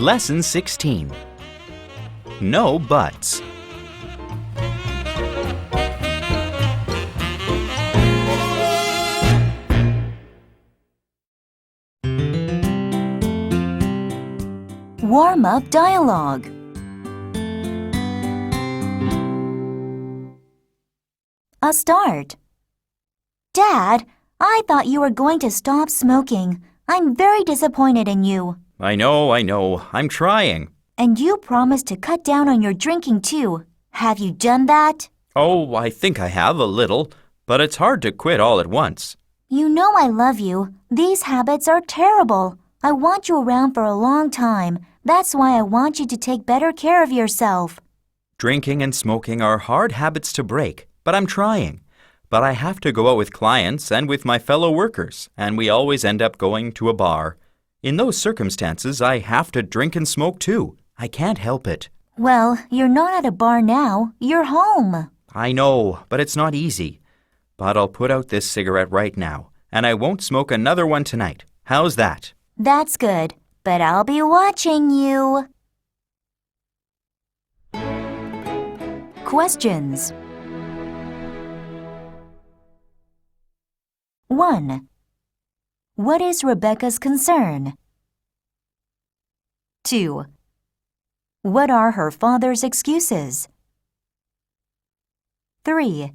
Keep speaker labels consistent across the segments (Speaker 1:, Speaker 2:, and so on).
Speaker 1: Lesson 16. No buts.
Speaker 2: Warm-up dialogue. A start. Dad, I thought you were going to stop smoking. I'm very disappointed in you.
Speaker 1: I know. I'm trying.
Speaker 2: And you promised to cut down on your drinking too. Have you done that?
Speaker 1: Oh, I think I have a little, but it's hard to quit all at once.
Speaker 2: You know I love you. These habits are terrible. I want you around for a long time. That's why I want you to take better care of yourself.
Speaker 1: Drinking and smoking are hard habits to break, but I'm trying. But I have to go out with clients and with my fellow workers, and we always end up going to a bar. In those circumstances, I have to drink and smoke too. I can't help it.
Speaker 2: Well, you're not at a bar now. You're home.
Speaker 1: I know, but it's not easy. But I'll put out this cigarette right now, and I won't smoke another one tonight. How's that?
Speaker 2: That's good, but I'll be watching you. Questions. 1. What is Rebecca's concern? 2. What are her father's excuses? 3.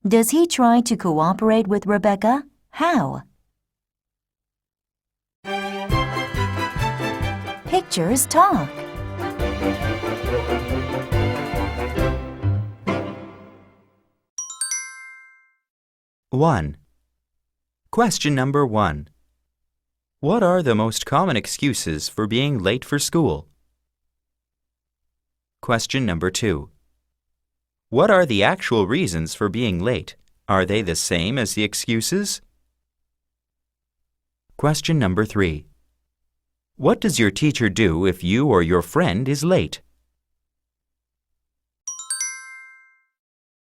Speaker 2: Does he try to cooperate with Rebecca? How? Pictures talk.
Speaker 1: One. Question number 1. What are the most common excuses for being late for school? Question number 2. What are the actual reasons for being late? Are they the same as the excuses? Question number 3. What does your teacher do if you or your friend is late?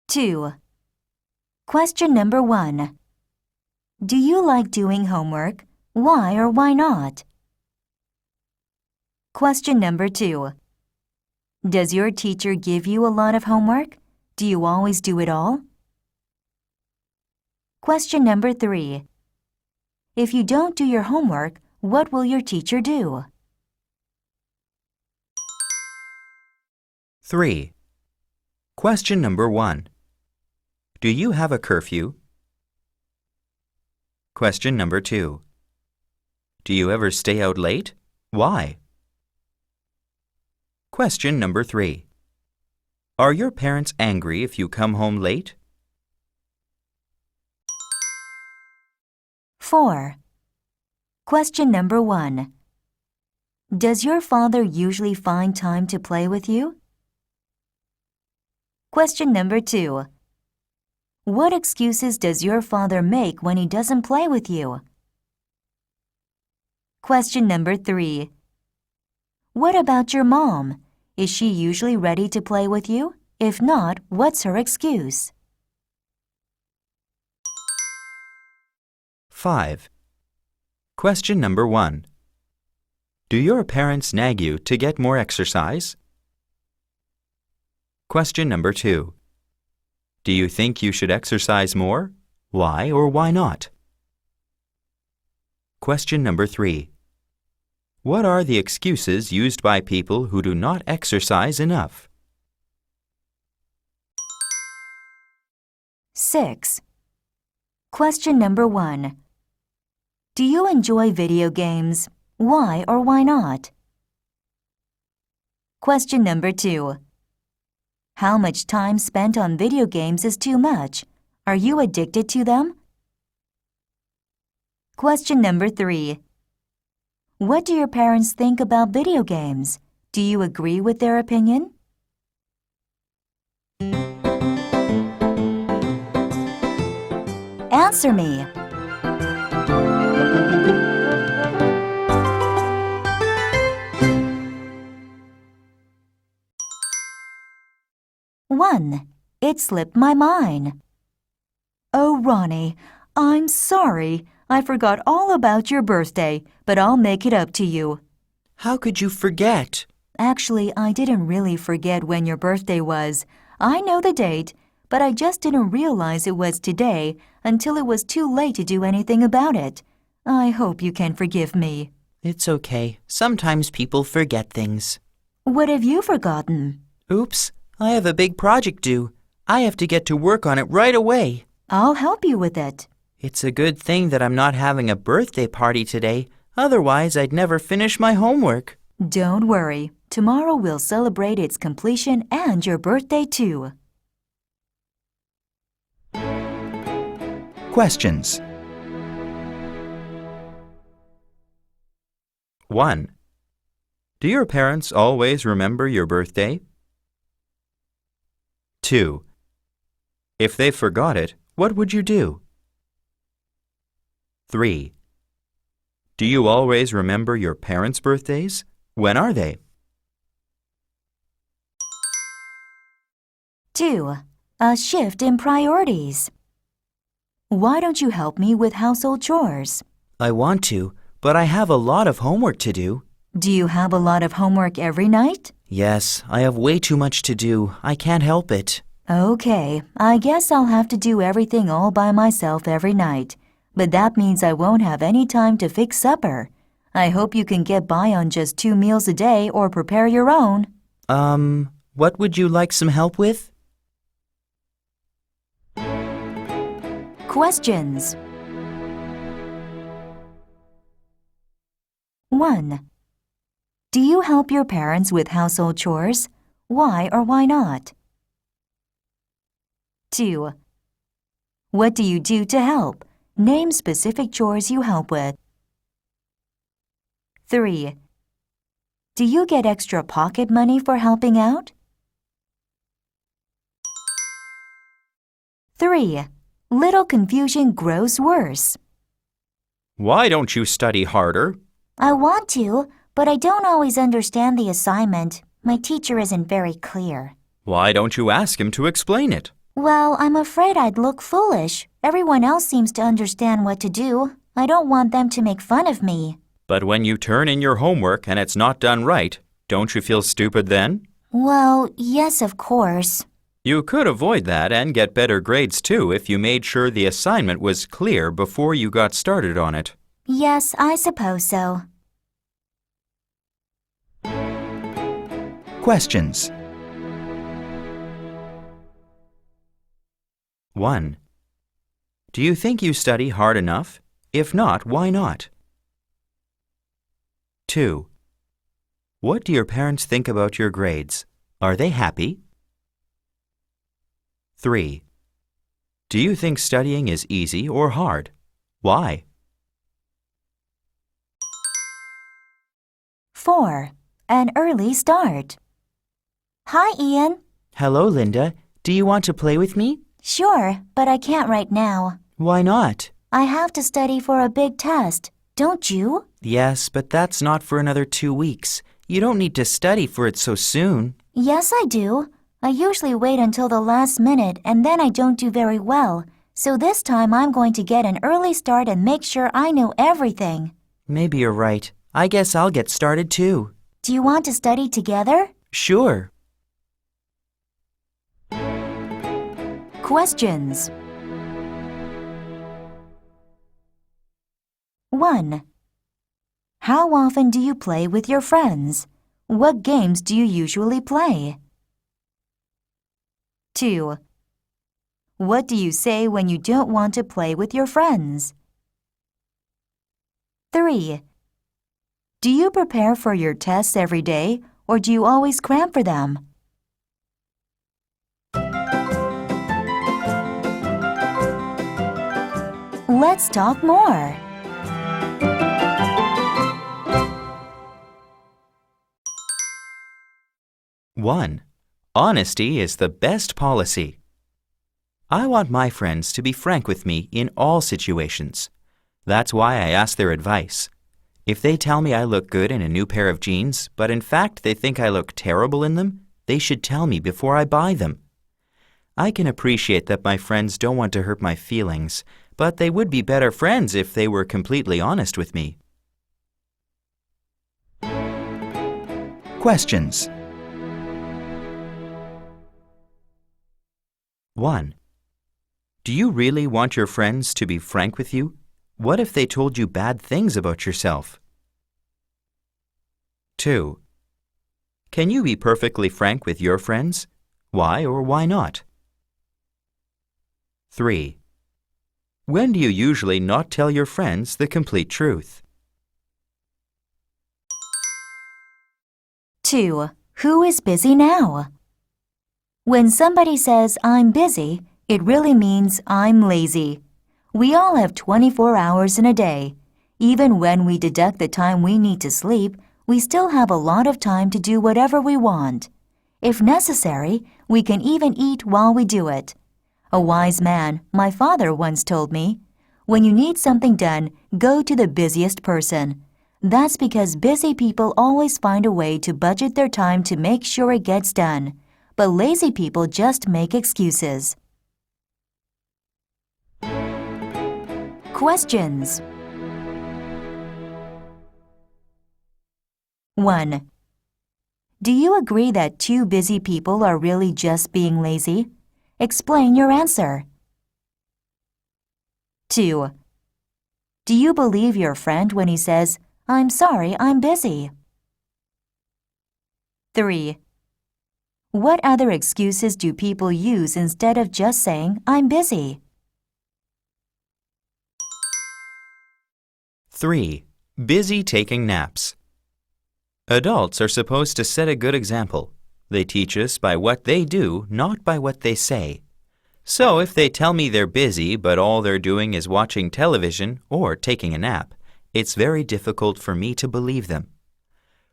Speaker 2: 2. Question number 1. Do you like doing homework? Why or why not? Question number 2. Does your teacher give you a lot of homework? Do you always do it all? Question number 3. If you don't do your homework, what will your teacher do?
Speaker 1: 3. Question number 1. Do you have a curfew? Question number 2. Do you ever stay out late? Why? Question number 3. Are your parents angry if you come home late?
Speaker 2: 4. Question number 1. Does your father usually find time to play with you? Question number 2. What excuses does your father make when he doesn't play with you? Question number 3. What about your mom? Is she usually ready to play with you? If not, what's her excuse?
Speaker 1: 5. Question number 1. Do your parents nag you to get more exercise? Question number 2. Do you think you should exercise more? Why or why not? Question number 3. What are the excuses used by people who do not exercise enough?
Speaker 2: 6. Question number 1. Do you enjoy video games? Why or why not? Question number 2. How much time spent on video games is too much? Are you addicted to them? Question number 3. What do your parents think about video games? Do you agree with their opinion? Answer me. One. It slipped my mind. Oh, Ronnie, I'm sorry. I forgot all about your birthday, but I'll make it up to you.
Speaker 3: How could you forget?
Speaker 2: Actually, I didn't really forget when your birthday was. I know the date, but I just didn't realize it was today until it was too late to do anything about it. I hope you can forgive me.
Speaker 3: It's okay. Sometimes people forget things.
Speaker 2: What have you forgotten?
Speaker 3: Oops, I have a big project due. I have to get to work on it right away.
Speaker 2: I'll help you with it.
Speaker 3: It's a good thing that I'm not having a birthday party today. Otherwise, I'd never finish my homework.
Speaker 2: Don't worry. Tomorrow we'll celebrate its completion and your birthday too.
Speaker 1: Questions. 1. Do your parents always remember your birthday? 2. If they forgot it, what would you do? 3. Do you always remember your parents' birthdays? When are they?
Speaker 2: 2. A shift in priorities. Why don't you help me with household chores?
Speaker 3: I want to, but I have a lot of homework to do.
Speaker 2: Do you have a lot of homework every night?
Speaker 3: Yes, I have way too much to do. I can't help it.
Speaker 2: Okay, I guess I'll have to do everything all by myself every night. But that means I won't have any time to fix supper. I hope you can get by on just 2 meals a day or prepare your own.
Speaker 3: What would you like some help with?
Speaker 2: Questions. 1. Do you help your parents with household chores? Why or why not? 2. What do you do to help? Name specific chores you help with. 3. Do you get extra pocket money for helping out? 3. Little confusion grows worse.
Speaker 1: Why don't you study harder?
Speaker 2: I want to, but I don't always understand the assignment. My teacher isn't very clear.
Speaker 1: Why don't you ask him to explain it?
Speaker 2: Well, I'm afraid I'd look foolish. Everyone else seems to understand what to do. I don't want them to make fun of me.
Speaker 1: But when you turn in your homework and it's not done right, don't you feel stupid then?
Speaker 2: Well, yes, of course.
Speaker 1: You could avoid that and get better grades too if you made sure the assignment was clear before you got started on it.
Speaker 2: Yes, I suppose so.
Speaker 1: Questions. 1. Do you think you study hard enough? If not, why not? 2. What do your parents think about your grades? Are they happy? 3. Do you think studying is easy or hard? Why?
Speaker 2: 4. An early start. Hi, Ian.
Speaker 3: Hello, Linda. Do you want to play with me?
Speaker 2: Sure, but I can't right now.
Speaker 3: Why not?
Speaker 2: I have to study for a big test. Don't you?
Speaker 3: Yes, but that's not for another 2 weeks. You don't need to study for it so soon.
Speaker 2: Yes, I do. I usually wait until the last minute and then I don't do very well. So this time I'm going to get an early start and make sure I know everything.
Speaker 3: Maybe you're right. I guess I'll get started too.
Speaker 2: Do you want to study together?
Speaker 3: Sure.
Speaker 2: Questions. 1. How often do you play with your friends? What games do you usually play? 2. What do you say when you don't want to play with your friends? 3. Do you prepare for your tests every day, or do you always cram for them? Let's talk more.
Speaker 1: 1. Honesty is the best policy. I want my friends to be frank with me in all situations. That's why I ask their advice. If they tell me I look good in a new pair of jeans, but in fact they think I look terrible in them, they should tell me before I buy them. I can appreciate that my friends don't want to hurt my feelings, but they would be better friends if they were completely honest with me. Questions. 1. Do you really want your friends to be frank with you? What if they told you bad things about yourself? 2. Can you be perfectly frank with your friends? Why or why not? 3. When do you usually not tell your friends the complete truth?
Speaker 2: 2. Who is busy now? When somebody says, I'm busy, it really means I'm lazy. We all have 24 hours in a day. Even when we deduct the time we need to sleep, we still have a lot of time to do whatever we want. If necessary, we can even eat while we do it. A wise man, my father once told me, when you need something done, go to the busiest person. That's because busy people always find a way to budget their time to make sure it gets done. But lazy people just make excuses. Questions. 1. Do you agree that two busy people are really just being lazy? Explain your answer. 2. Do you believe your friend when he says, I'm sorry, I'm busy? 3. What other excuses do people use instead of just saying, I'm busy?
Speaker 1: 3. Busy taking naps. Adults are supposed to set a good example. They teach us by what they do, not by what they say. So if they tell me they're busy but all they're doing is watching television or taking a nap, it's very difficult for me to believe them.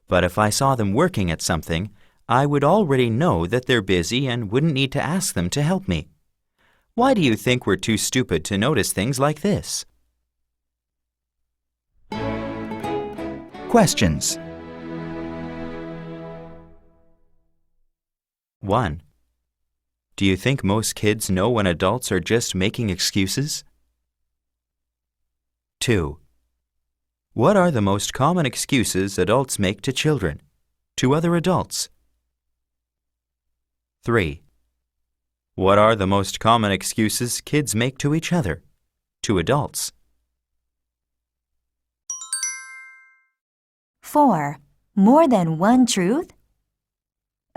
Speaker 1: But if I saw them working at something, I would already know that they're busy and wouldn't need to ask them to help me. Why do you think we're too stupid to notice things like this? Questions. 1. Do you think most kids know when adults are just making excuses? 2. What are the most common excuses adults make to children, to other adults? 3. What are the most common excuses kids make to each other, to adults?
Speaker 2: 4. More than one truth?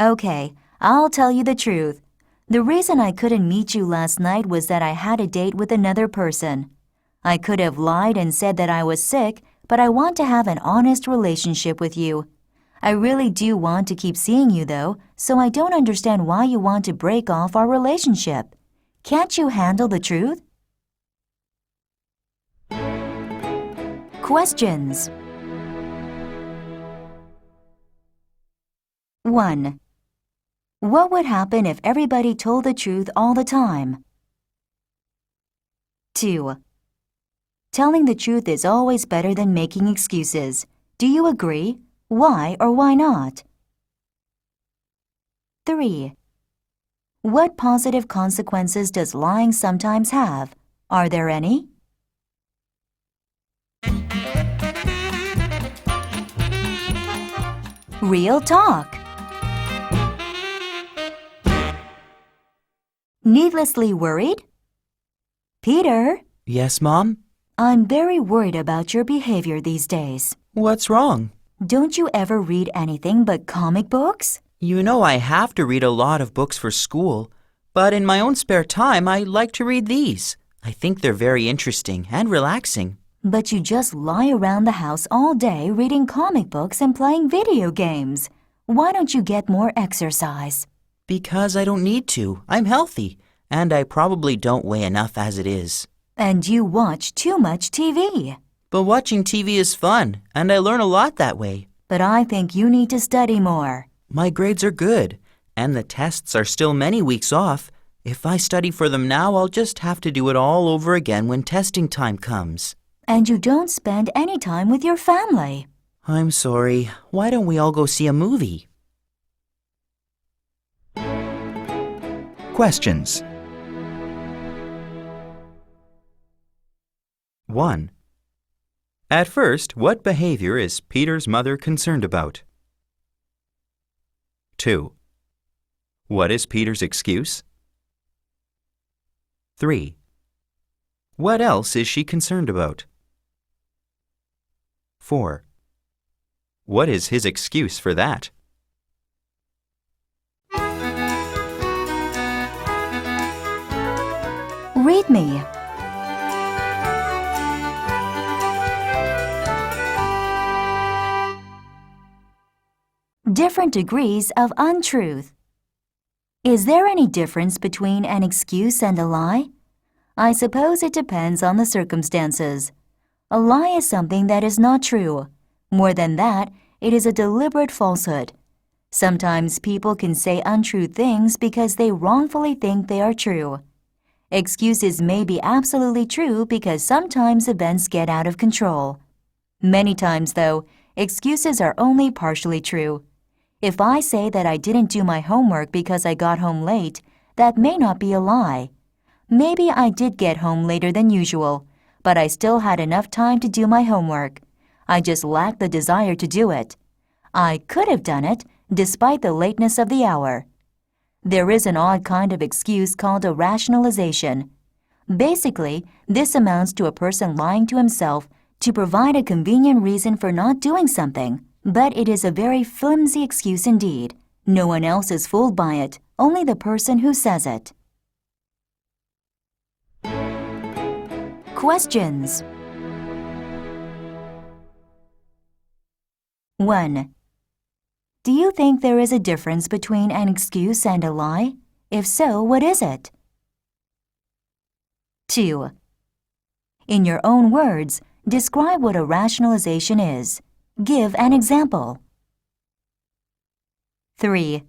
Speaker 2: Okay, I'll tell you the truth. The reason I couldn't meet you last night was that I had a date with another person. I could have lied and said that I was sick, but I want to have an honest relationship with you. I really do want to keep seeing you, though, so I don't understand why you want to break off our relationship. Can't you handle the truth? Questions. 1. What would happen if everybody told the truth all the time? 2. Telling the truth is always better than making excuses. Do you agree? Why or why not? 3. What positive consequences does lying sometimes have? Are there any? Real talk. Needlessly worried? Peter?
Speaker 3: Yes, Mom?
Speaker 2: I'm very worried about your behavior these days.
Speaker 3: What's wrong?
Speaker 2: Don't you ever read anything but comic books?
Speaker 3: You know I have to read a lot of books for school, but in my own spare time I like to read these. I think they're very interesting and relaxing.
Speaker 2: But you just lie around the house all day reading comic books and playing video games. Why don't you get more exercise?
Speaker 3: Because I don't need to. I'm healthy, and I probably don't weigh enough as it is.
Speaker 2: And you watch too much TV.
Speaker 3: But watching TV is fun, and I learn a lot that way.
Speaker 2: But I think you need to study more.
Speaker 3: My grades are good, and the tests are still many weeks off. If I study for them now, I'll just have to do it all over again when testing time comes.
Speaker 2: And you don't spend any time with your family.
Speaker 3: I'm sorry. Why don't we all go see a movie?
Speaker 1: Questions. 1. At first, what behavior is Peter's mother concerned about? 2. What is Peter's excuse? 3. What else is she concerned about? 4. What is his excuse for that?
Speaker 2: Read me. Different degrees of untruth. Is there any difference between an excuse and a lie? I suppose it depends on the circumstances. A lie is something that is not true. More than that, it is a deliberate falsehood. Sometimes people can say untrue things because they wrongfully think they are true. Excuses may be absolutely true because sometimes events get out of control. Many times, though, excuses are only partially true. If I say that I didn't do my homework because I got home late, that may not be a lie. Maybe I did get home later than usual, but I still had enough time to do my homework. I just lacked the desire to do it. I could have done it, despite the lateness of the hour. There is an odd kind of excuse called a rationalization. Basically, this amounts to a person lying to himself to provide a convenient reason for not doing something. But it is a very flimsy excuse indeed. No one else is fooled by it, only the person who says it. Questions. 1. Do you think there is a difference between an excuse and a lie? If so, what is it? 2. In your own words, describe what a rationalization is. Give an example. 3.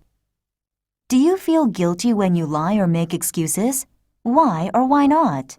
Speaker 2: Do you feel guilty when you lie or make excuses? Why or why not?